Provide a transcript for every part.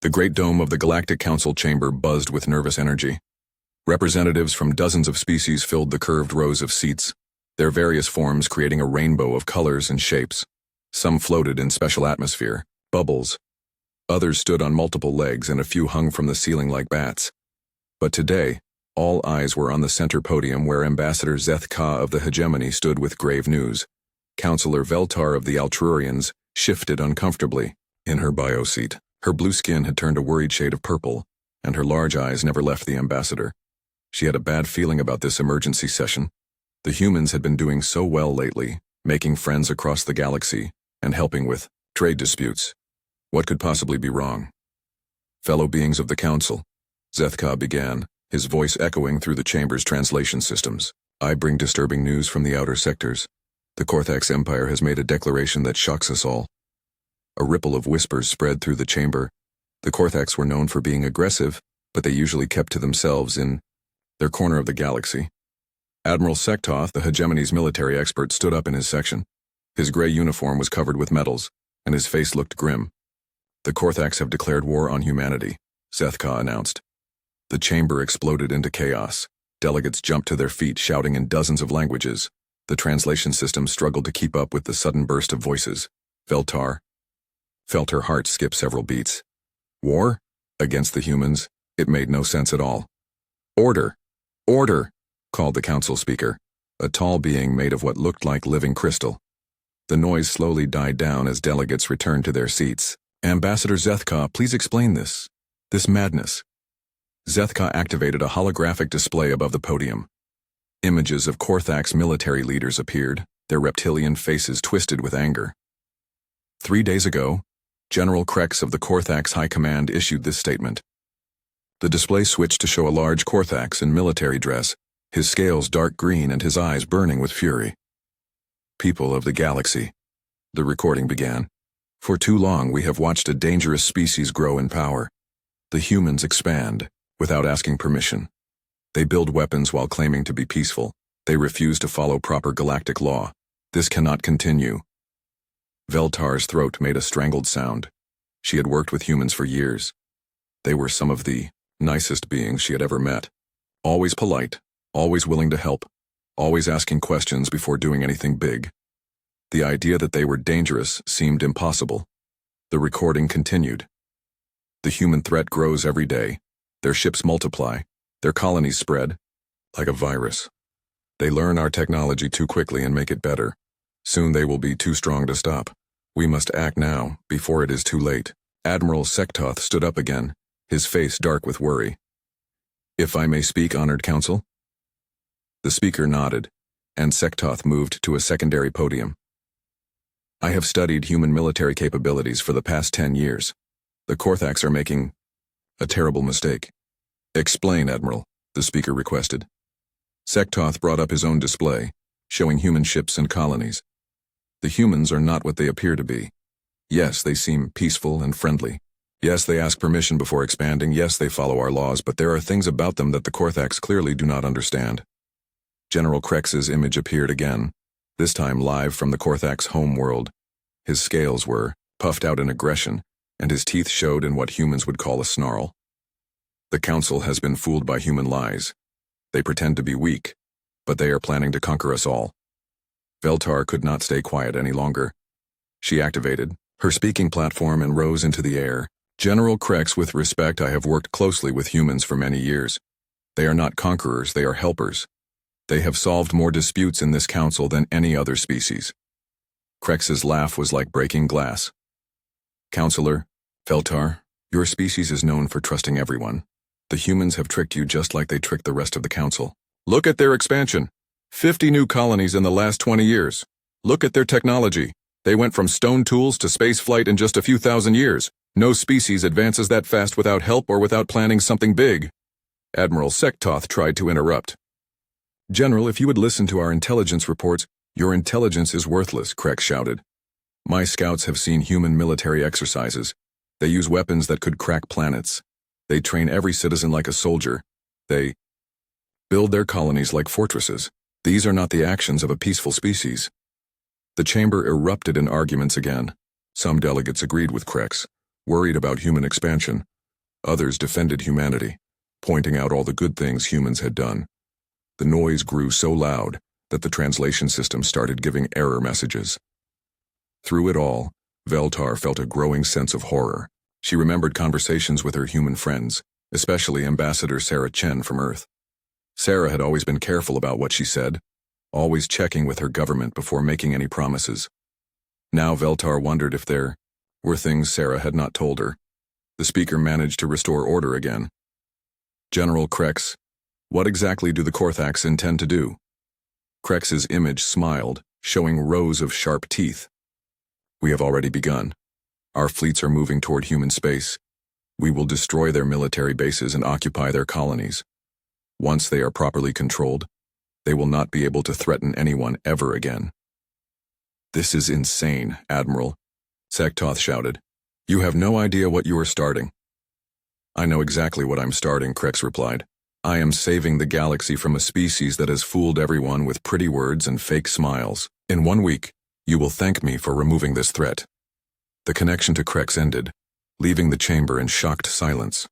The great dome of the Galactic Council chamber buzzed with nervous energy. Representatives from dozens of species filled the curved rows of seats, their various forms creating a rainbow of colors and shapes. Some floated in special atmosphere, bubbles. Others stood on multiple legs and a few hung from the ceiling like bats. But today, all eyes were on the center podium where Ambassador Zeth Ka of the Hegemony stood with grave news. Counselor Veltar of the Altrurians shifted uncomfortably in her bio seat. Her blue skin had turned a worried shade of purple, and her large eyes never left the ambassador. She had a bad feeling about this emergency session. The humans had been doing so well lately, making friends across the galaxy and helping with trade disputes. What could possibly be wrong? Fellow beings of the Council, Zeth Ka began, his voice echoing through the chamber's translation systems. I bring disturbing news from the outer sectors. The Corax Empire has made a declaration that shocks us all. A ripple of whispers spread through the chamber. The Corax were known for being aggressive, but they usually kept to themselves in their corner of the galaxy. Admiral Sektoth, the Hegemony's military expert, stood up in his section. His gray uniform was covered with medals, and his face looked grim. The Corax have declared war on humanity, Zeth Ka announced. The chamber exploded into chaos. Delegates jumped to their feet, shouting in dozens of languages. The translation system struggled to keep up with the sudden burst of voices. Veltar felt her heart skip several beats. War? Against the humans? It made no sense at all. Order! Order! Called the council speaker, a tall being made of what looked like living crystal. The noise slowly died down as delegates returned to their seats. Ambassador Zeth Ka, please explain this madness. Zeth Ka activated a holographic display above the podium. Images of Corax military leaders appeared, their reptilian faces twisted with anger. 3 days ago, General Krex of the Corax High Command issued this statement. The display switched to show a large Corax in military dress, his scales dark green and his eyes burning with fury. People of the galaxy, the recording began. For too long we have watched a dangerous species grow in power. The humans expand, without asking permission. They build weapons while claiming to be peaceful. They refuse to follow proper galactic law. This cannot continue. Veltar's throat made a strangled sound. She had worked with humans for years. They were some of the nicest beings she had ever met. Always polite, always willing to help, always asking questions before doing anything big. The idea that they were dangerous seemed impossible. The recording continued. The human threat grows every day. Their ships multiply. Their colonies spread. Like a virus. They learn our technology too quickly and make it better. Soon they will be too strong to stop. We must act now, before it is too late. Admiral Sektoth stood up again, his face dark with worry. If I may speak, honored council? The speaker nodded, and Sektoth moved to a secondary podium. I have studied human military capabilities for the past 10 years. The Corax are making a terrible mistake. Explain, Admiral, the speaker requested. Sektoth brought up his own display, showing human ships and colonies. The humans are not what they appear to be. Yes, they seem peaceful and friendly. Yes, they ask permission before expanding. Yes, they follow our laws, but there are things about them that the Corax clearly do not understand. General Krex's image appeared again, this time live from the Corax home world. His scales were puffed out in aggression, and his teeth showed in what humans would call a snarl. The Council has been fooled by human lies. They pretend to be weak, but they are planning to conquer us all. Veltar could not stay quiet any longer. She activated her speaking platform and rose into the air. General Krex, with respect, I have worked closely with humans for many years. They are not conquerors, they are helpers. They have solved more disputes in this council than any other species. Krex's laugh was like breaking glass. Counselor, Veltar, your species is known for trusting everyone. The humans have tricked you just like they tricked the rest of the council. Look at their expansion. 50 new colonies in the last 20 years. Look at their technology. They went from stone tools to space flight in just a few thousand years. No species advances that fast without help or without planning something big. Admiral Sektoth tried to interrupt. General, if you would listen to our intelligence reports, your intelligence is worthless, Krex shouted. My scouts have seen human military exercises. They use weapons that could crack planets. They train every citizen like a soldier. They build their colonies like fortresses. These are not the actions of a peaceful species. The chamber erupted in arguments again. Some delegates agreed with Krex, worried about human expansion, Others defended humanity, pointing out all the good things humans had done. The noise grew so loud that the translation system started giving error messages. Through it all, Veltar felt a growing sense of horror. She remembered conversations with her human friends, especially Ambassador Sarah Chen from Earth. Sarah had always been careful about what she said, always checking with her government before making any promises. Now Veltar wondered if there were things Sarah had not told her. The speaker managed to restore order again. General Corax, what exactly do the Corax intend to do? Corax's image smiled, showing rows of sharp teeth. We have already begun. Our fleets are moving toward human space. We will destroy their military bases and occupy their colonies. Once they are properly controlled, they will not be able to threaten anyone ever again. This is insane, Admiral, Sektoth shouted. You have no idea what you are starting. I know exactly what I'm starting, Corax replied. I am saving the galaxy from a species that has fooled everyone with pretty words and fake smiles. In 1 week, you will thank me for removing this threat. The connection to Corax ended, leaving the chamber in shocked silence.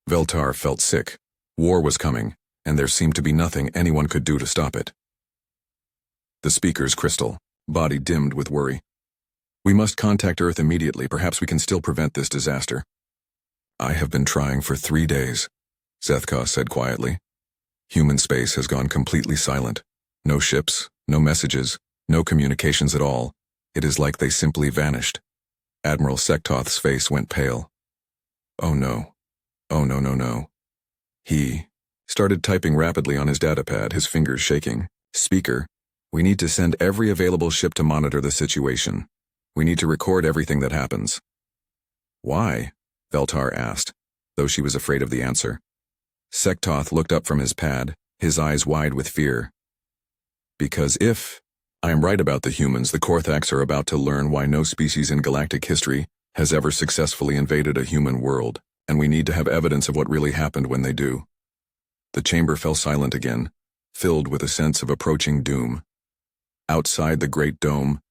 Veltar felt sick. War was coming, and there seemed to be nothing anyone could do to stop it. The speaker's crystal, body dimmed with worry. We must contact Earth immediately. Perhaps we can still prevent this disaster. I have been trying for 3 days, Zethkos said quietly. Human space has gone completely silent. No ships, no messages, no communications at all. It is like they simply vanished. Admiral Sektoth's face went pale. Oh no. Oh no no no. He started typing rapidly on his datapad, his fingers shaking. Speaker, we need to send every available ship to monitor the situation. We need to record everything that happens. Why? Veltar asked, though she was afraid of the answer. Sektoth looked up from his pad, his eyes wide with fear. Because if I am right about the humans, the Corax are about to learn why no species in galactic history has ever successfully invaded a human world, and we need to have evidence of what really happened when they do. The chamber fell silent again, filled with a sense of approaching doom. Outside the great dome,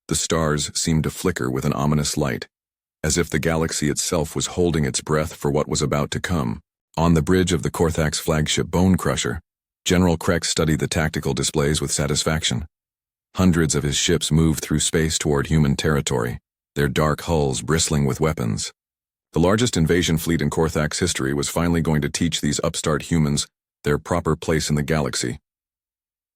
the stars seemed to flicker with an ominous light, as if the galaxy itself was holding its breath for what was about to come. On the bridge of the Corax flagship Bone Crusher, General Corax studied the tactical displays with satisfaction. Hundreds of his ships moved through space toward human territory, their dark hulls bristling with weapons. The largest invasion fleet in Corax history was finally going to teach these upstart humans their proper place in the galaxy.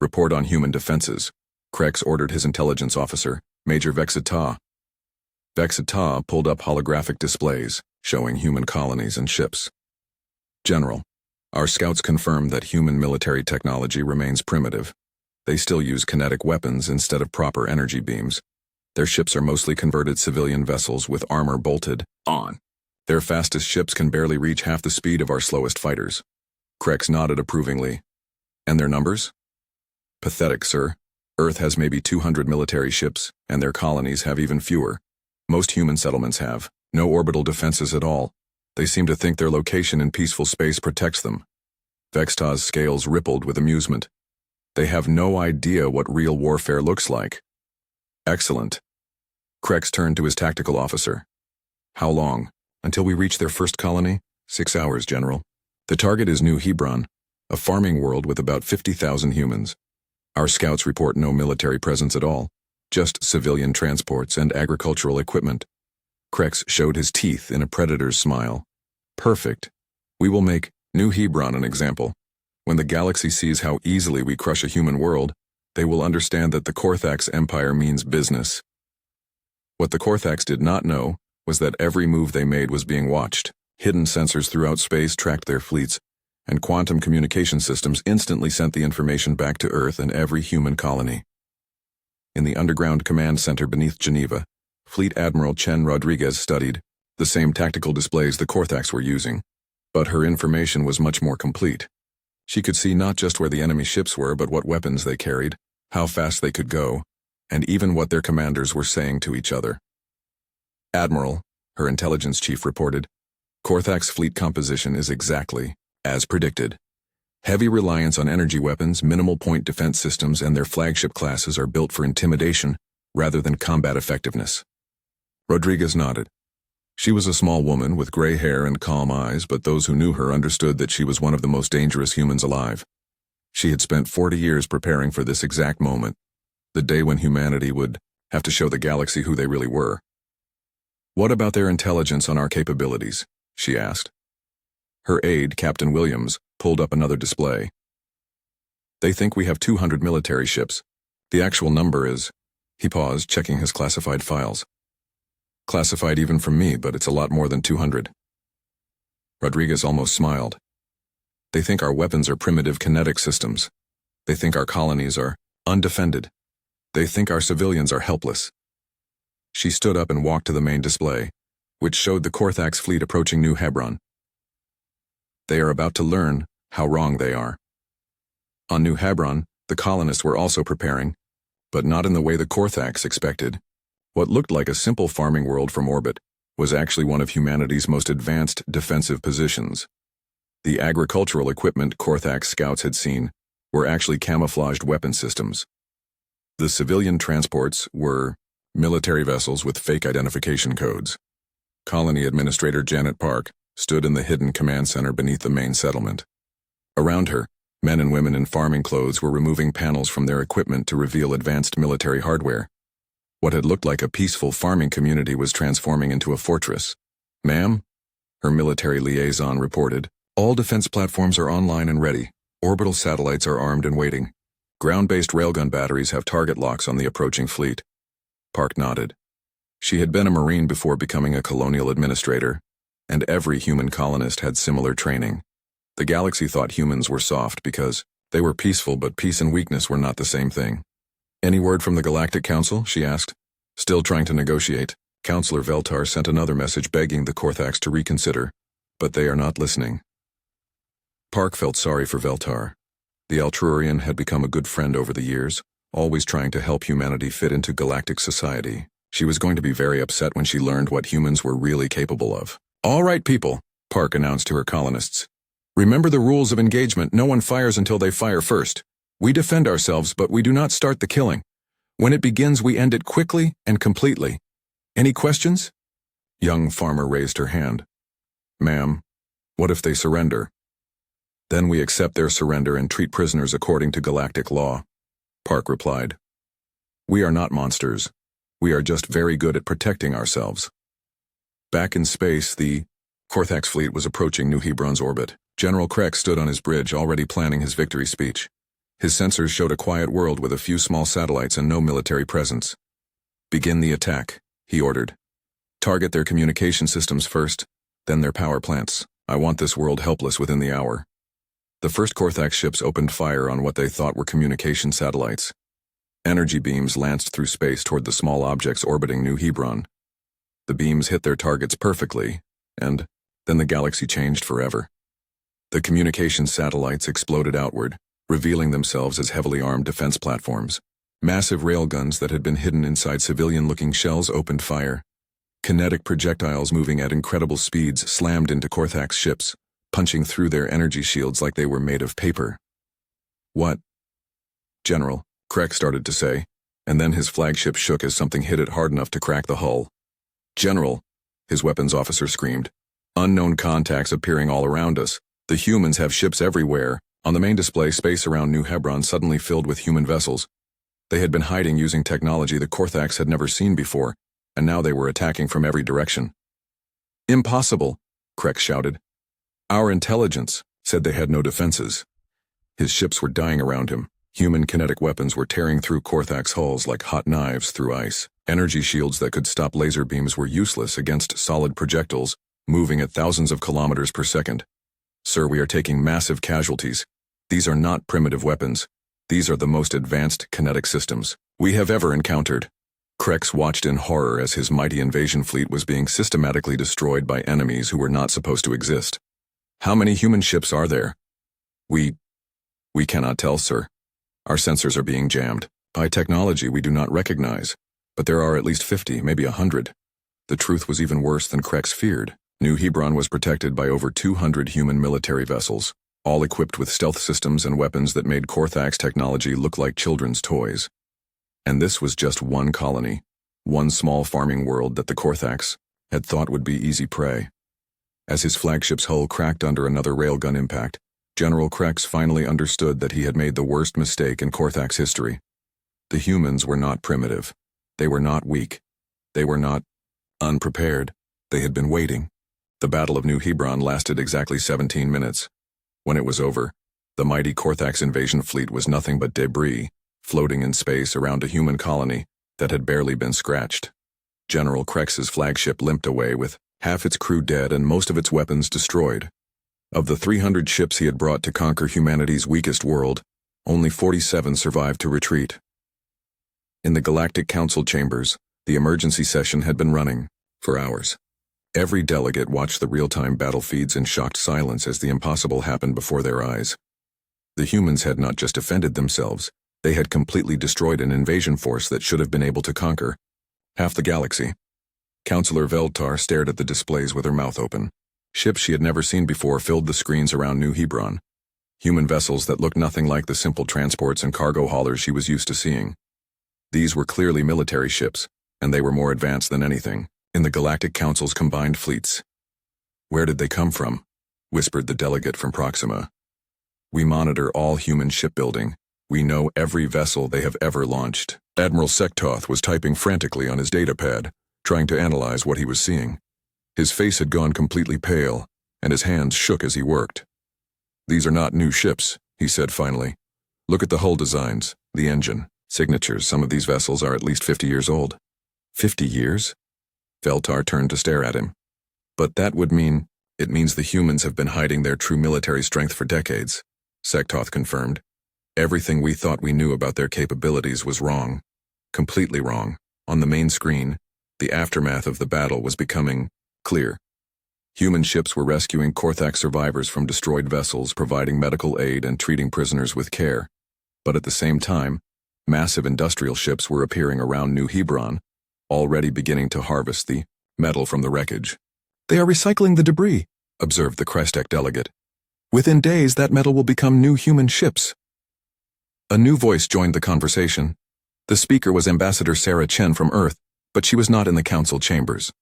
Report on human defenses, Corax ordered his intelligence officer, Major Vexita. Vexita pulled up holographic displays, showing human colonies and ships. General, our scouts confirm that human military technology remains primitive. They still use kinetic weapons instead of proper energy beams. Their ships are mostly converted civilian vessels with armor bolted on. Their fastest ships can barely reach half the speed of our slowest fighters. Corax nodded approvingly. And their numbers? Pathetic, sir. Earth has maybe 200 military ships, and their colonies have even fewer. Most human settlements have no orbital defenses at all. They seem to think their location in peaceful space protects them. Vexta's scales rippled with amusement. They have no idea what real warfare looks like. Excellent. Corax turned to his tactical officer. How long? Until we reach their first colony? 6 hours, General. The target is New Hebrron, a farming world with about 50,000 humans. Our scouts report no military presence at all, just civilian transports and agricultural equipment. Corax showed his teeth in a predator's smile. Perfect. We will make New Hebrron an example. When the galaxy sees how easily we crush a human world, they will understand that the Corax Empire means business. What the Corax did not know was that every move they made was being watched. Hidden sensors throughout space tracked their fleets, and quantum communication systems instantly sent the information back to Earth and every human colony. In the underground command center beneath Geneva, Fleet Admiral Chen Rodriguez studied the same tactical displays the Corax were using, but her information was much more complete. She could see not just where the enemy ships were, but what weapons they carried, how fast they could go, and even what their commanders were saying to each other. Admiral, her intelligence chief reported, Corax fleet composition is exactly as predicted. Heavy reliance on energy weapons, minimal point defense systems, and their flagship classes are built for intimidation rather than combat effectiveness. Rodriguez nodded. She was a small woman with gray hair and calm eyes, but those who knew her understood that she was one of the most dangerous humans alive. She had spent 40 years preparing for this exact moment, the day when humanity would have to show the galaxy who they really were. "What about their intelligence on our capabilities?" she asked. Her aide, Captain Williams, pulled up another display. "They think we have 200 military ships. The actual number is—" He paused, checking his classified files. "Classified even from me, but it's a lot more than 200. Rodriguez almost smiled. "They think our weapons are primitive kinetic systems. They think our colonies are undefended. They think our civilians are helpless." She stood up and walked to the main display, which showed the Corax fleet approaching New Hebrron. They are about to learn how wrong they are. On New Hebrron, the colonists were also preparing, but not in the way the Corax expected. What looked like a simple farming world from orbit was actually one of humanity's most advanced defensive positions. The agricultural equipment Corax scouts had seen were actually camouflaged weapon systems. The civilian transports were military vessels with fake identification codes. Colony Administrator Janet Park stood in the hidden command center beneath the main settlement. Around her, men and women in farming clothes were removing panels from their equipment to reveal advanced military hardware. What had looked like a peaceful farming community was transforming into a fortress. "Ma'am," her military liaison reported, "all defense platforms are online and ready. Orbital satellites are armed and waiting. Ground-based railgun batteries have target locks on the approaching fleet." Park nodded. She had been a Marine before becoming a colonial administrator, and every human colonist had similar training. The galaxy thought humans were soft because they were peaceful, but peace and weakness were not the same thing. "Any word from the Galactic Council?" she asked. Still trying to negotiate, Counselor Veltar sent another message begging the Corax to reconsider, but they are not listening. Park felt sorry for Veltar. The Altrurian had become a good friend over the years, always trying to help humanity fit into galactic society. She was going to be very upset when she learned what humans were really capable of. "All right, people," Park announced to her colonists. "Remember the rules of engagement. No one fires until they fire first. We defend ourselves, but we do not start the killing. When it begins, we end it quickly and completely. Any questions?" Young farmer raised her hand. "Ma'am, what if they surrender?" "Then we accept their surrender and treat prisoners according to galactic law," Park replied. "We are not monsters. We are just very good at protecting ourselves." Back in space, the Corax fleet was approaching New Hebron's orbit. General Corax stood on his bridge, already planning his victory speech. His sensors showed a quiet world with a few small satellites and no military presence. "Begin the attack," he ordered. "Target their communication systems first, then their power plants. I want this world helpless within the hour." The first Corax ships opened fire on what they thought were communication satellites. Energy beams lanced through space toward the small objects orbiting New Hebrron. The beams hit their targets perfectly, and then the galaxy changed forever. The communication satellites exploded outward, revealing themselves as heavily armed defense platforms. Massive railguns that had been hidden inside civilian-looking shells opened fire. Kinetic projectiles moving at incredible speeds slammed into Corax ships, punching through their energy shields like they were made of paper. "What?" "General," Corax started to say, and then his flagship shook as something hit it hard enough to crack the hull. "General," his weapons officer screamed. "Unknown contacts appearing all around us. The humans have ships everywhere." On the main display, space around New Hebrron suddenly filled with human vessels. They had been hiding using technology the Corax had never seen before, and now they were attacking from every direction. "Impossible," Corax shouted. "Our intelligence said they had no defenses." His ships were dying around him. Human kinetic weapons were tearing through Corax hulls like hot knives through ice. Energy shields that could stop laser beams were useless against solid projectiles, moving at thousands of kilometers per second. "Sir, we are taking massive casualties. These are not primitive weapons. These are the most advanced kinetic systems we have ever encountered." Corax watched in horror as his mighty invasion fleet was being systematically destroyed by enemies who were not supposed to exist. "How many human ships are there?" We cannot tell, sir. Our sensors are being jammed by technology we do not recognize, but there are at least 50, maybe 100. The truth was even worse than Corax feared. New Hebrron was protected by over 200 human military vessels, all equipped with stealth systems and weapons that made Corax technology look like children's toys. And this was just one colony, one small farming world that the Corax had thought would be easy prey. As his flagship's hull cracked under another railgun impact, General Corax finally understood that he had made the worst mistake in Corax history. The humans were not primitive. They were not weak. They were not unprepared. They had been waiting. The Battle of New Hebrron lasted exactly 17 minutes. When it was over, the mighty Corax invasion fleet was nothing but debris, floating in space around a human colony that had barely been scratched. General Corax's flagship limped away with half its crew dead and most of its weapons destroyed. Of the 300 ships he had brought to conquer humanity's weakest world, only 47 survived to retreat. In the Galactic Council chambers, the emergency session had been running for hours. Every delegate watched the real-time battle feeds in shocked silence as the impossible happened before their eyes. The humans had not just defended themselves, they had completely destroyed an invasion force that should have been able to conquer half the galaxy. Counselor Veltar stared at the displays with her mouth open. Ships she had never seen before filled the screens around New Hebrron. Human vessels that looked nothing like the simple transports and cargo haulers she was used to seeing. These were clearly military ships, and they were more advanced than anything in the Galactic Council's combined fleets. "Where did they come from?" whispered the delegate from Proxima. "We monitor all human shipbuilding. We know every vessel they have ever launched." Admiral Sektoth was typing frantically on his datapad, trying to analyze what he was seeing. His face had gone completely pale, and his hands shook as he worked. "These are not new ships," he said finally. "Look at the hull designs, the engine, signatures. Some of these vessels are at least 50 years old." 50 years? Veltar turned to stare at him. "But that would mean, it means the humans have been hiding their true military strength for decades," Sektoth confirmed. "Everything we thought we knew about their capabilities was wrong. Completely wrong. On the main screen, the aftermath of the battle was becoming clear. Human ships were rescuing Corax survivors from destroyed vessels, providing medical aid and treating prisoners with care. But at the same time, massive industrial ships were appearing around New Hebrron, already beginning to harvest the metal from the wreckage. "They are recycling the debris," observed the Crestek delegate. "Within days, that metal will become new human ships." A new voice joined the conversation. The speaker was Ambassador Sarah Chen from Earth, but she was not in the council chambers.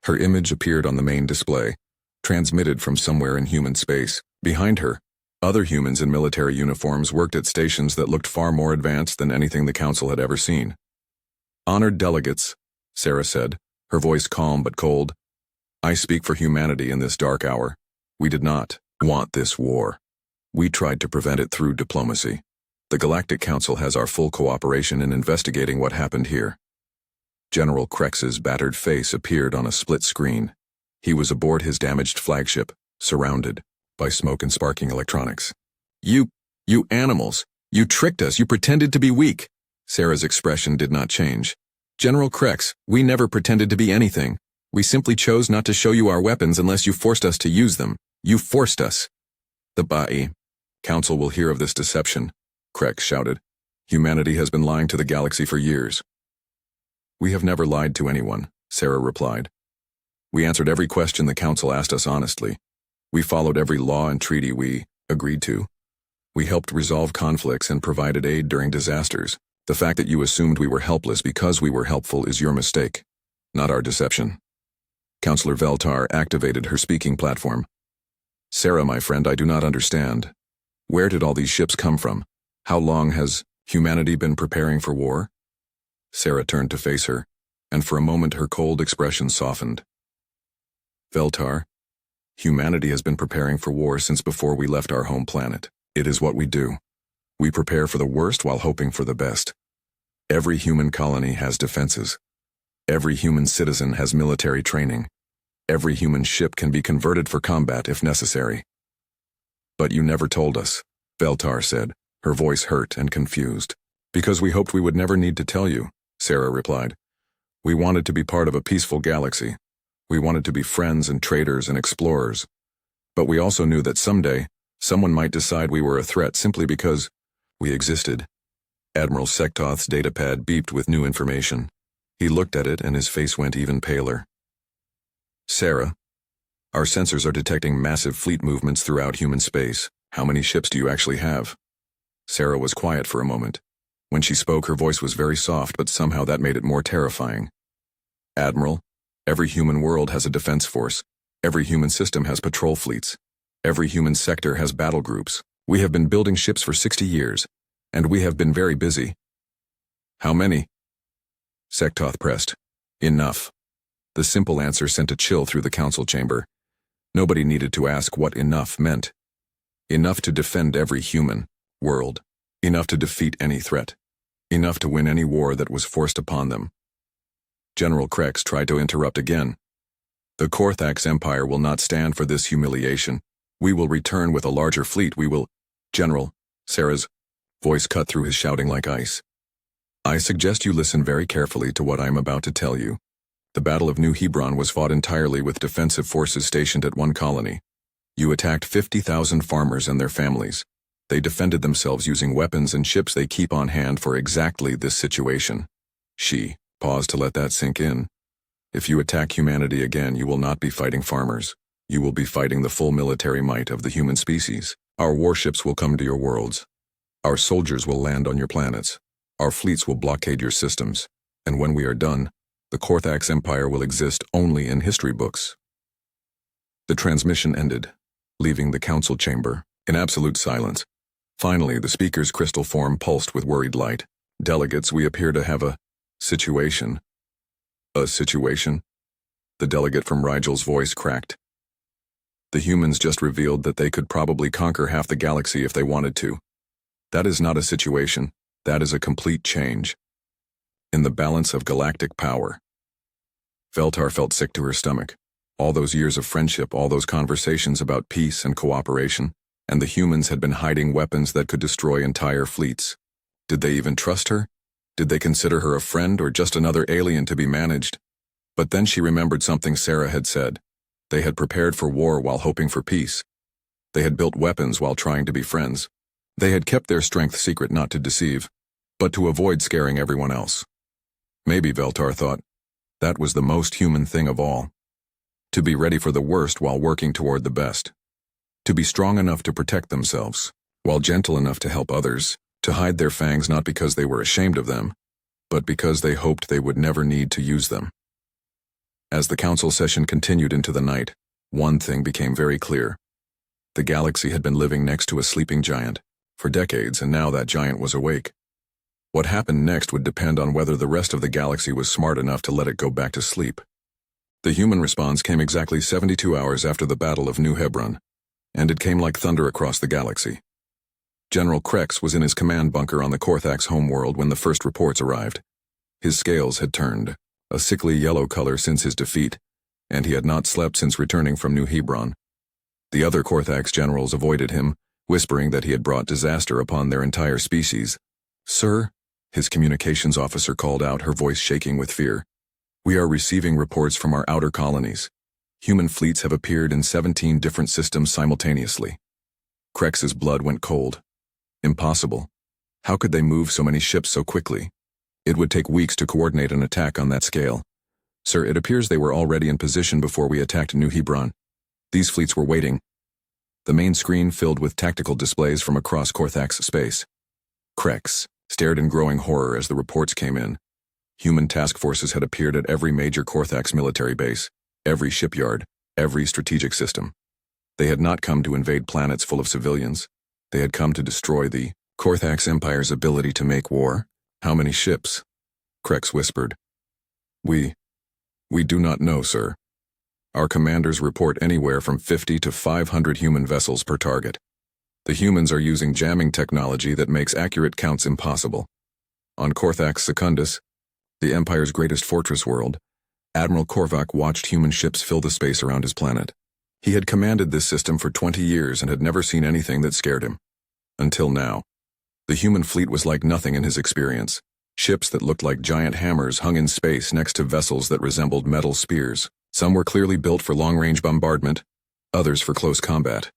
Her image appeared on the main display, transmitted from somewhere in human space. Behind her, other humans in military uniforms worked at stations that looked far more advanced than anything the council had ever seen. "Honored delegates," Sarah said, her voice calm but cold. "I speak for humanity in this dark hour. We did not want this war. We tried to prevent it through diplomacy. The Galactic Council has our full cooperation in investigating what happened here." General Corax's battered face appeared on a split screen. He was aboard his damaged flagship, surrounded by smoke and sparking electronics. You animals! You tricked us! You pretended to be weak!" Sarah's expression did not change. "General Corax, we never pretended to be anything. We simply chose not to show you our weapons unless you forced us to use them. You forced us." "The Ba'i Council will hear of this deception," Corax shouted. "Humanity has been lying to the galaxy for years." "We have never lied to anyone," Sarah replied. "We answered every question the Council asked us honestly. We followed every law and treaty we agreed to. We helped resolve conflicts and provided aid during disasters. The fact that you assumed we were helpless because we were helpful is your mistake, not our deception." Counselor Veltar activated her speaking platform. "Sarah, my friend, I do not understand. Where did all these ships come from? How long has humanity been preparing for war?" Sarah turned to face her, and for a moment her cold expression softened. "Veltar, humanity has been preparing for war since before we left our home planet. It is what we do. We prepare for the worst while hoping for the best. Every human colony has defenses. Every human citizen has military training. Every human ship can be converted for combat if necessary." "But you never told us," Veltar said, her voice hurt and confused. "Because we hoped we would never need to tell you," Sarah replied. "We wanted to be part of a peaceful galaxy. We wanted to be friends and traders and explorers. But we also knew that someday, someone might decide we were a threat simply because we existed." Admiral Sektoth's datapad beeped with new information. He looked at it and his face went even paler. "Sarah, our sensors are detecting massive fleet movements throughout human space. How many ships do you actually have?" Sarah was quiet for a moment. When she spoke, her voice was very soft, but somehow that made it more terrifying. "Admiral, Every human world has a defense force. Every human system has patrol fleets. Every human sector has battle groups. We have been building ships for 60 years, and we have been very busy. How many? Sektoth pressed. Enough. The simple answer sent a chill through the council chamber. Nobody needed to ask what enough meant. Enough to defend every human world. Enough to defeat any threat. Enough to win any war that was forced upon them. General Corax tried to interrupt again. The Corax Empire will not stand for this humiliation. We will return with a larger fleet. We will... General, Sarah's voice cut through his shouting like ice. I suggest you listen very carefully to what I am about to tell you. The Battle of New Hebrron was fought entirely with defensive forces stationed at one colony. You attacked 50,000 farmers and their families. They defended themselves using weapons and ships they keep on hand for exactly this situation. She paused to let that sink in. If you attack humanity again, you will not be fighting farmers. You will be fighting the full military might of the human species. Our warships will come to your worlds. Our soldiers will land on your planets. Our fleets will blockade your systems. And when we are done, the Corax Empire will exist only in history books. The transmission ended, leaving the council chamber in absolute silence. Finally, the speaker's crystal form pulsed with worried light. Delegates, we appear to have a situation. A situation? The delegate from Rigel's voice cracked. The humans just revealed that they could probably conquer half the galaxy if they wanted to. That is not a situation. That is a complete change in the balance of galactic power. Veltar felt sick to her stomach. All those years of friendship, all those conversations about peace and cooperation, and the humans had been hiding weapons that could destroy entire fleets. Did they even trust her? Did they consider her a friend or just another alien to be managed? But then she remembered something Sarah had said. They had prepared for war while hoping for peace. They had built weapons while trying to be friends. They had kept their strength secret not to deceive, but to avoid scaring everyone else. Maybe, Veltar thought, that was the most human thing of all. To be ready for the worst while working toward the best. To be strong enough to protect themselves, while gentle enough to help others, to hide their fangs not because they were ashamed of them, but because they hoped they would never need to use them. As the council session continued into the night, one thing became very clear. The galaxy had been living next to a sleeping giant for decades, and now that giant was awake. What happened next would depend on whether the rest of the galaxy was smart enough to let it go back to sleep. The human response came exactly 72 hours after the Battle of New Hebrron, and it came like thunder across the galaxy. General Corax was in his command bunker on the Corax homeworld when the first reports arrived. His scales had turned a sickly yellow color since his defeat, and he had not slept since returning from New Hebrron. The other Corax generals avoided him, whispering that he had brought disaster upon their entire species. Sir, his communications officer called out, her voice shaking with fear. We are receiving reports from our outer colonies. Human fleets have appeared in 17 different systems simultaneously. Corax's blood went cold. Impossible. How could they move so many ships so quickly? It would take weeks to coordinate an attack on that scale. Sir, it appears they were already in position before we attacked New Hebrron. These fleets were waiting. The main screen filled with tactical displays from across Corax space. Corax stared in growing horror as the reports came in. Human task forces had appeared at every major Corax military base, every shipyard, every strategic system. They had not come to invade planets full of civilians. They had come to destroy the Corax Empire's ability to make war. How many ships? Corax whispered. We do not know, sir. Our commanders report anywhere from 50 to 500 human vessels per target. The humans are using jamming technology that makes accurate counts impossible. On Corax Secundus, the Empire's greatest fortress world, Admiral Korvac watched human ships fill the space around his planet. He had commanded this system for 20 years and had never seen anything that scared him. Until now. The human fleet was like nothing in his experience. Ships that looked like giant hammers hung in space next to vessels that resembled metal spears. Some were clearly built for long-range bombardment, others for close combat.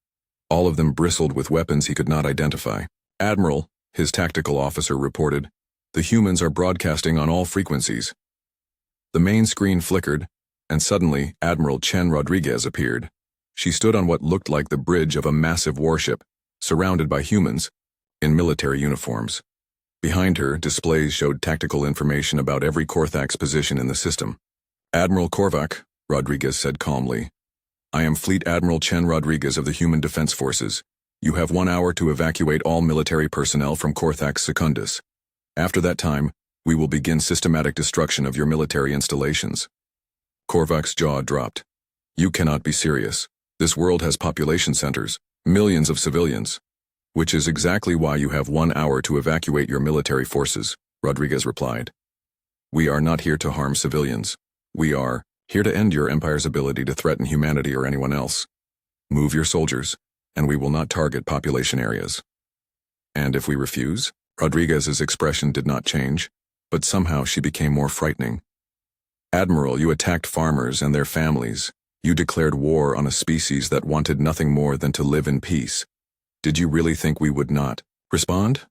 All of them bristled with weapons he could not identify. Admiral, his tactical officer reported, the humans are broadcasting on all frequencies. The main screen flickered, and suddenly Admiral Chen Rodriguez appeared. She stood on what looked like the bridge of a massive warship, surrounded by humans, in military uniforms. Behind her, displays showed tactical information about every Corax position in the system. Admiral Korvac, Rodriguez said calmly. I am Fleet Admiral Chen Rodriguez of the Human Defense Forces. You have 1 hour to evacuate all military personnel from Corthax Secundus. After that time, we will begin systematic destruction of your military installations. Korvac's jaw dropped. You cannot be serious. This world has population centers, millions of civilians. Which is exactly why you have 1 hour to evacuate your military forces, Rodriguez replied. We are not here to harm civilians. We are here to end your empire's ability to threaten humanity or anyone else. Move your soldiers, and we will not target population areas. And if we refuse? Rodriguez's expression did not change, but somehow she became more frightening. Admiral, you attacked farmers and their families. You declared war on a species that wanted nothing more than to live in peace. Did you really think we would not respond?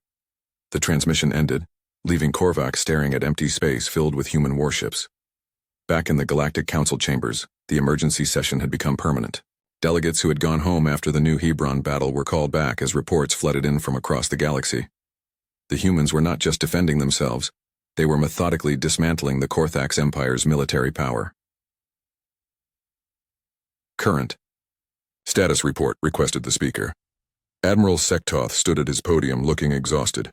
The transmission ended, leaving Korvac staring at empty space filled with human warships. Back in the Galactic Council chambers, the emergency session had become permanent. Delegates who had gone home after the new Hebrron battle were called back as reports flooded in from across the galaxy. The humans were not just defending themselves, they were methodically dismantling the Corthax Empire's military power. Current. Status report, requested the speaker. Admiral Sektoth stood at his podium looking exhausted.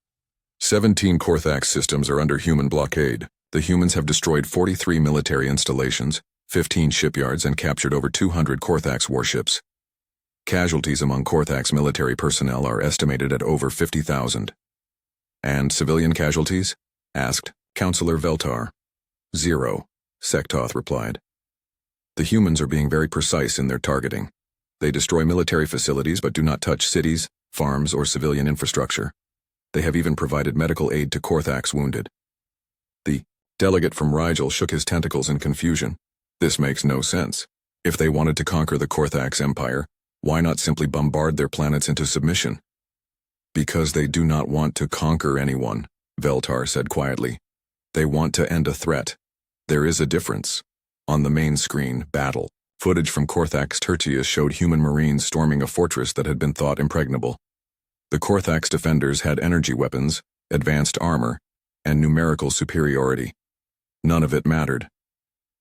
17 Corthax systems are under human blockade. The humans have destroyed 43 military installations, 15 shipyards, and captured over 200 Corthax warships. Casualties among Corthax military personnel are estimated at over 50,000. And civilian casualties? Asked Councillor Veltar. 0, Sektoth replied. The humans are being very precise in their targeting. They destroy military facilities but do not touch cities, farms, or civilian infrastructure. They have even provided medical aid to Corthax wounded. The delegate from Rigel shook his tentacles in confusion. This makes no sense. If they wanted to conquer the Corthax Empire, why not simply bombard their planets into submission? Because they do not want to conquer anyone, Veltar said quietly. They want to end a threat. There is a difference. On the main screen, battle. Footage from Corthax Tertius showed human marines storming a fortress that had been thought impregnable. The Corthax defenders had energy weapons, advanced armor, and numerical superiority. None of it mattered.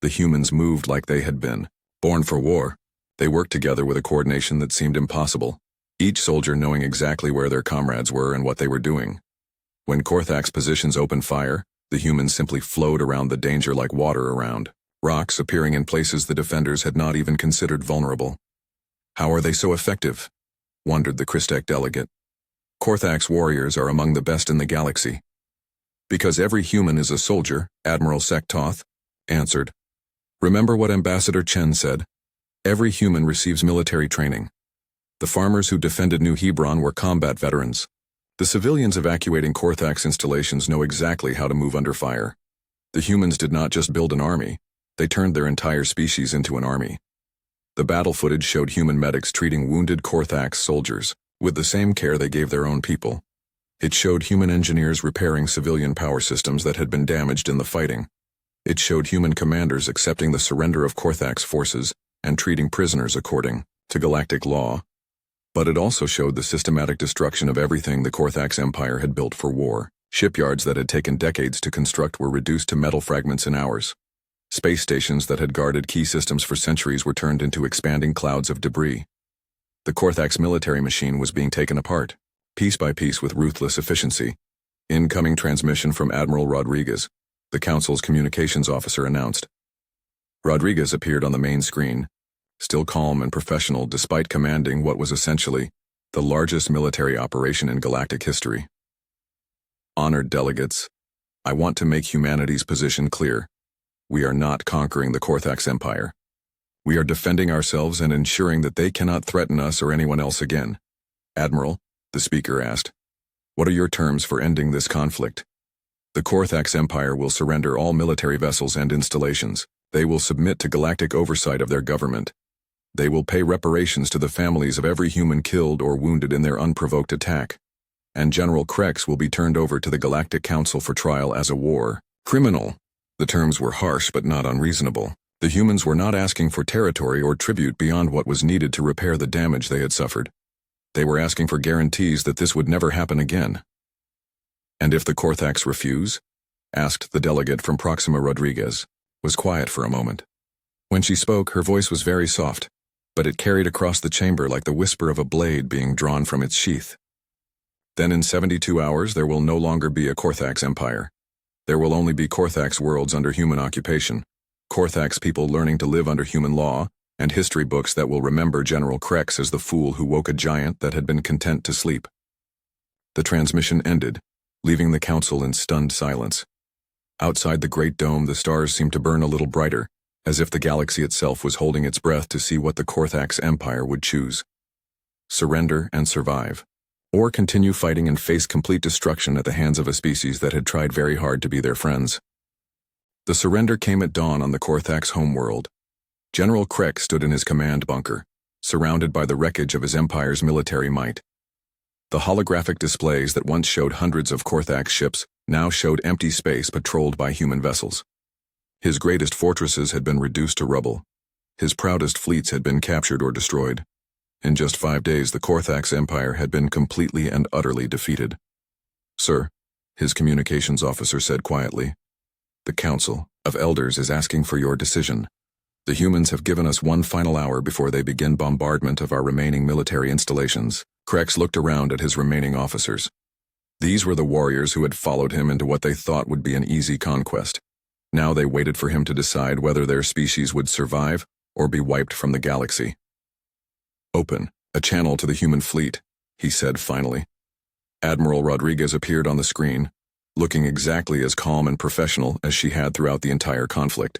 The humans moved like they had been born for war. They worked together with a coordination that seemed impossible, each soldier knowing exactly where their comrades were and what they were doing. When Corthax positions opened fire, the humans simply flowed around the danger like water around rocks, appearing in places the defenders had not even considered vulnerable. How are they so effective? Wondered the Christek delegate. Corthax warriors are among the best in the galaxy. Because every human is a soldier, Admiral Sektoth answered. Remember what Ambassador Chen said. Every human receives military training. The farmers who defended New Hebrron were combat veterans. The civilians evacuating Corthax installations know exactly how to move under fire. The humans did not just build an army, they turned their entire species into an army. The battle footage showed human medics treating wounded Corthax soldiers with the same care they gave their own people. It showed human engineers repairing civilian power systems that had been damaged in the fighting. It showed human commanders accepting the surrender of Corthax forces and treating prisoners according to galactic law. But it also showed the systematic destruction of everything the Corthax Empire had built for war. Shipyards that had taken decades to construct were reduced to metal fragments in hours. Space stations that had guarded key systems for centuries were turned into expanding clouds of debris. The Corthax military machine was being taken apart, piece by piece with ruthless efficiency. Incoming transmission from Admiral Rodriguez, the Council's communications officer announced. Rodriguez appeared on the main screen, still calm and professional despite commanding what was essentially the largest military operation in galactic history. Honored delegates, I want to make humanity's position clear. We are not conquering the Corthax Empire. We are defending ourselves and ensuring that they cannot threaten us or anyone else again. Admiral, the speaker asked, what are your terms for ending this conflict? The Corthax Empire will surrender all military vessels and installations. They will submit to galactic oversight of their government. They will pay reparations to the families of every human killed or wounded in their unprovoked attack. And General Corax will be turned over to the Galactic Council for trial as a war criminal. The terms were harsh but not unreasonable. The humans were not asking for territory or tribute beyond what was needed to repair the damage they had suffered. They were asking for guarantees that this would never happen again. And if the Corthax refuse? Asked the delegate from Proxima Rodriguez. was quiet for a moment. When she spoke, her voice was very soft, but it carried across the chamber like the whisper of a blade being drawn from its sheath. Then in 72 hours there will no longer be a Korthax empire. There will only be Korthax worlds under human occupation, Korthax people learning to live under human law, and history books that will remember General Corax as the fool who woke a giant that had been content to sleep. The transmission ended, leaving the council in stunned silence. Outside the great dome the stars seemed to burn a little brighter, as if the galaxy itself was holding its breath to see what the Korthax Empire would choose. Surrender and survive, or continue fighting and face complete destruction at the hands of a species that had tried very hard to be their friends. The surrender came at dawn on the Korthax homeworld. General Corax stood in his command bunker, surrounded by the wreckage of his empire's military might. The holographic displays that once showed hundreds of Korthax ships now showed empty space patrolled by human vessels. His greatest fortresses had been reduced to rubble. His proudest fleets had been captured or destroyed. In just 5 days, the Korthax Empire had been completely and utterly defeated. "Sir," his communications officer said quietly, "the Council of Elders is asking for your decision. The humans have given us one final hour before they begin bombardment of our remaining military installations." Corax looked around at his remaining officers. These were the warriors who had followed him into what they thought would be an easy conquest. Now they waited for him to decide whether their species would survive or be wiped from the galaxy. "Open a channel to the human fleet," he said finally. Admiral Rodriguez appeared on the screen, looking exactly as calm and professional as she had throughout the entire conflict.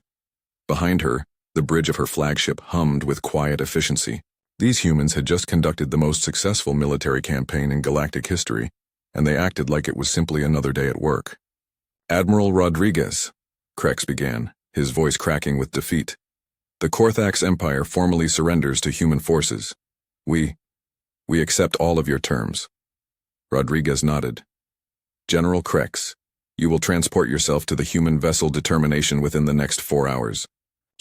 Behind her, the bridge of her flagship hummed with quiet efficiency. These humans had just conducted the most successful military campaign in galactic history, and they acted like it was simply another day at work. "Admiral Rodriguez," Corax began, his voice cracking with defeat, "the Korthax Empire formally surrenders to human forces. We accept all of your terms." Rodriguez nodded. "General Corax, you will transport yourself to the human vessel Determination within the next 4 hours.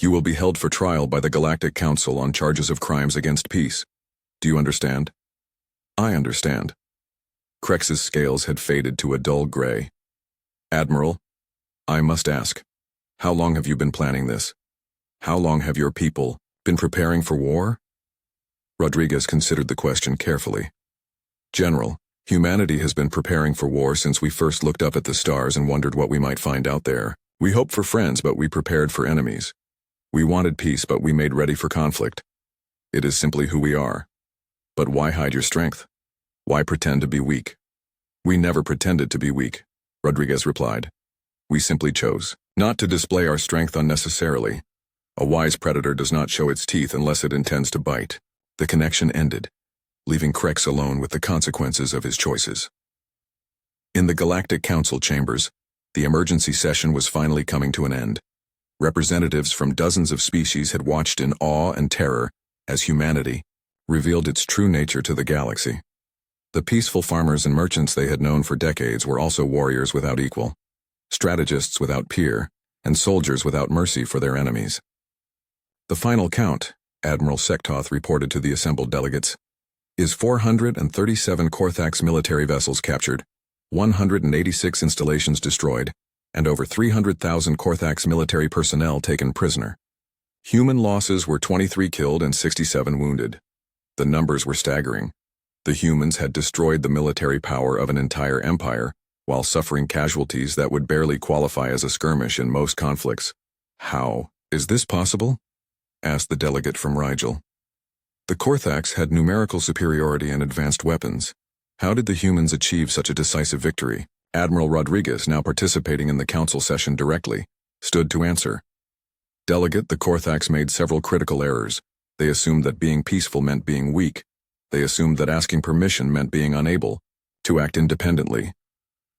You will be held for trial by the Galactic Council on charges of crimes against peace. Do you understand?" "I understand." Corax's scales had faded to a dull gray. "Admiral, I must ask, how long have you been planning this? How long have your people been preparing for war?" Rodriguez considered the question carefully. "General, humanity has been preparing for war since we first looked up at the stars and wondered what we might find out there. We hoped for friends, but we prepared for enemies. We wanted peace, but we made ready for conflict. It is simply who we are. But why hide your strength? Why pretend to be weak?" "We never pretended to be weak," Rodriguez replied. "We simply chose not to display our strength unnecessarily. A wise predator does not show its teeth unless it intends to bite." The connection ended, leaving Corax alone with the consequences of his choices. In the Galactic Council chambers, the emergency session was finally coming to an end. Representatives from dozens of species had watched in awe and terror as humanity revealed its true nature to the galaxy. The peaceful farmers and merchants they had known for decades were also warriors without equal, strategists without peer, and soldiers without mercy for their enemies. "The final count," Admiral Sektoth reported to the assembled delegates, "is 437 Korthax military vessels captured, 186 installations destroyed, and over 300,000 Korthax military personnel taken prisoner. Human losses were 23 killed and 67 wounded. The numbers were staggering. The humans had destroyed the military power of an entire empire, while suffering casualties that would barely qualify as a skirmish in most conflicts. "How is this possible?" asked the delegate from Rigel. "The Korthax had numerical superiority and advanced weapons. How did the humans achieve such a decisive victory?" Admiral Rodriguez, now participating in the council session directly, stood to answer. "Delegate, the Korthax made several critical errors. They assumed that being peaceful meant being weak. They assumed that asking permission meant being unable to act independently.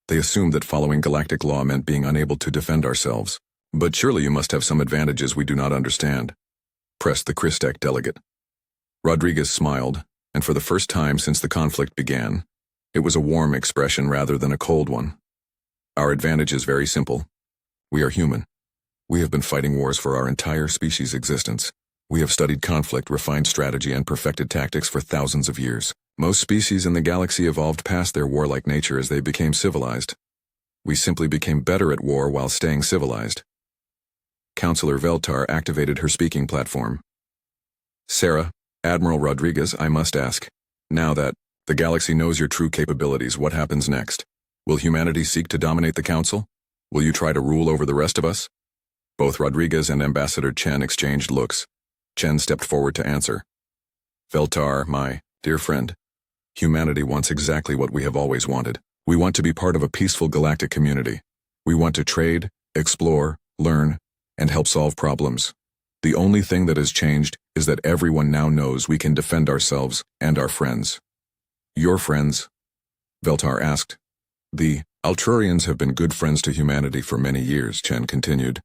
They assumed that following galactic law meant being unable to defend ourselves. But surely you must have some advantages we do not understand," pressed the Christek delegate. Rodriguez smiled, and for the first time since the conflict began, it was a warm expression rather than a cold one. "Our advantage is very simple. We are human. We have been fighting wars for our entire species' existence. We have studied conflict, refined strategy, and perfected tactics for thousands of years. Most species in the galaxy evolved past their warlike nature as they became civilized. We simply became better at war while staying civilized." Counselor Veltar activated her speaking platform. Sarah, Admiral Rodriguez, I must ask. Now that the galaxy knows your true capabilities, what happens next? Will humanity seek to dominate the Council? Will you try to rule over the rest of us? Both Rodriguez and Ambassador Chen exchanged looks. Chen stepped forward to answer. Veltar, my dear friend, humanity wants exactly what we have always wanted. We want to be part of a peaceful galactic community. We want to trade, explore, learn, and help solve problems. The only thing that has changed is that everyone now knows we can defend ourselves and our friends. Your friends? Veltar asked. The Altrurians have been good friends to humanity for many years, Chen continued.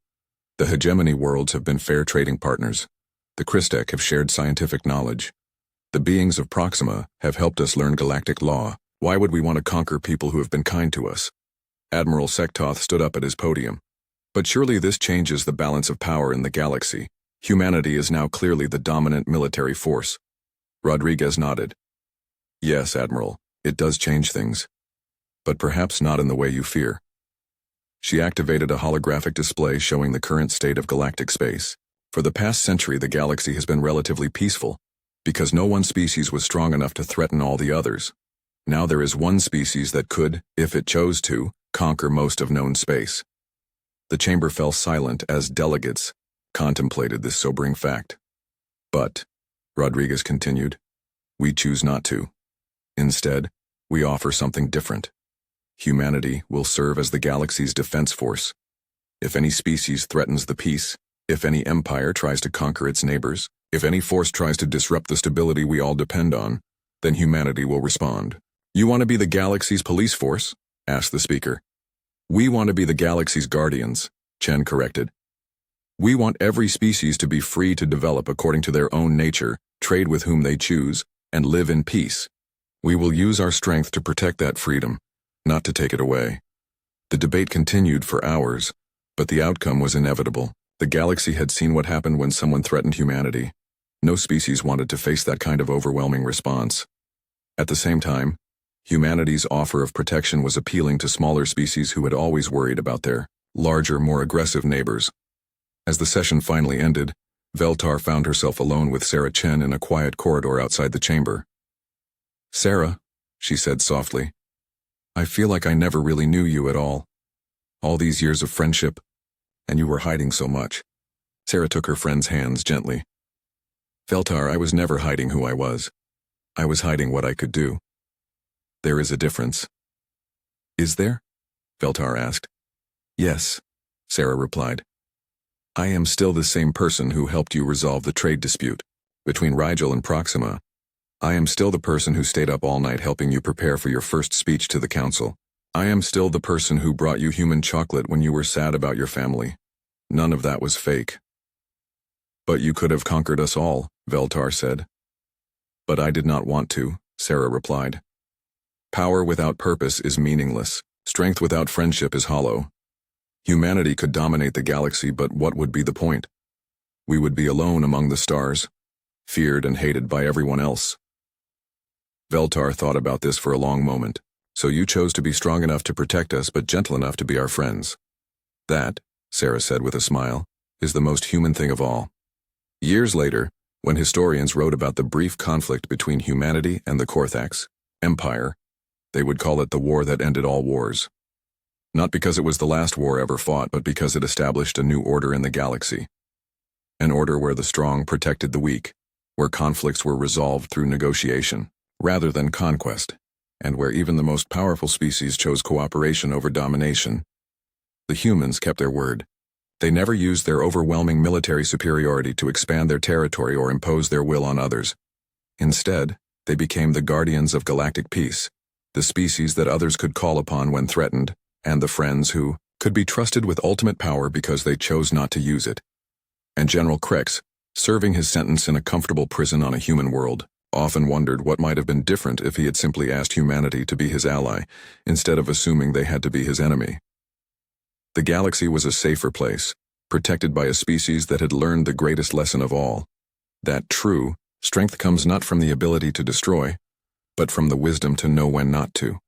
The hegemony worlds have been fair trading partners. The Christek have shared scientific knowledge. The beings of Proxima have helped us learn galactic law. Why would we want to conquer people who have been kind to us? Admiral Sektoth stood up at his podium. But surely this changes the balance of power in the galaxy. Humanity is now clearly the dominant military force. Rodriguez nodded. Yes, Admiral, it does change things. But perhaps not in the way you fear. She activated a holographic display showing the current state of galactic space. For the past century, the galaxy has been relatively peaceful, because no one species was strong enough to threaten all the others. Now there is one species that could, if it chose to, conquer most of known space. The chamber fell silent as delegates contemplated this sobering fact. But, Rodriguez continued, we choose not to. Instead, we offer something different. Humanity will serve as the galaxy's defense force. If any species threatens the peace, if any empire tries to conquer its neighbors, if any force tries to disrupt the stability we all depend on, then humanity will respond. You want to be the galaxy's police force? Asked the speaker. We want to be the galaxy's guardians, Chen corrected. We want every species to be free to develop according to their own nature, trade with whom they choose, and live in peace. We will use our strength to protect that freedom, not to take it away. The debate continued for hours, but the outcome was inevitable. The galaxy had seen what happened when someone threatened humanity. No species wanted to face that kind of overwhelming response. At the same time, humanity's offer of protection was appealing to smaller species who had always worried about their larger, more aggressive neighbors. As the session finally ended, Veltar found herself alone with Sarah Chen in a quiet corridor outside the chamber. Sarah, she said softly, I feel like I never really knew you at all. All these years of friendship, and you were hiding so much. Sarah took her friend's hands gently. Veltar, I was never hiding who I was. I was hiding what I could do. There is a difference. Is there? Veltar asked. Yes, Sarah replied. I am still the same person who helped you resolve the trade dispute between Rigel and Proxima. I am still the person who stayed up all night helping you prepare for your first speech to the Council. I am still the person who brought you human chocolate when you were sad about your family. None of that was fake. But you could have conquered us all, Veltar said. But I did not want to, Sarah replied. Power without purpose is meaningless. Strength without friendship is hollow. Humanity could dominate the galaxy, but what would be the point? We would be alone among the stars, feared and hated by everyone else. Veltar thought about this for a long moment. So you chose to be strong enough to protect us, but gentle enough to be our friends. That, Sarah said with a smile, is the most human thing of all. Years later, when historians wrote about the brief conflict between humanity and the Korthax Empire, they would call it the war that ended all wars. Not because it was the last war ever fought, but because it established a new order in the galaxy. An order where the strong protected the weak, where conflicts were resolved through negotiation, rather than conquest, and where even the most powerful species chose cooperation over domination. The humans kept their word. They never used their overwhelming military superiority to expand their territory or impose their will on others. Instead, they became the guardians of galactic peace, the species that others could call upon when threatened, and the friends who could be trusted with ultimate power because they chose not to use it. And General Corax, serving his sentence in a comfortable prison on a human world, often wondered what might have been different if he had simply asked humanity to be his ally, instead of assuming they had to be his enemy. The galaxy was a safer place, protected by a species that had learned the greatest lesson of all, that true strength comes not from the ability to destroy, but from the wisdom to know when not to.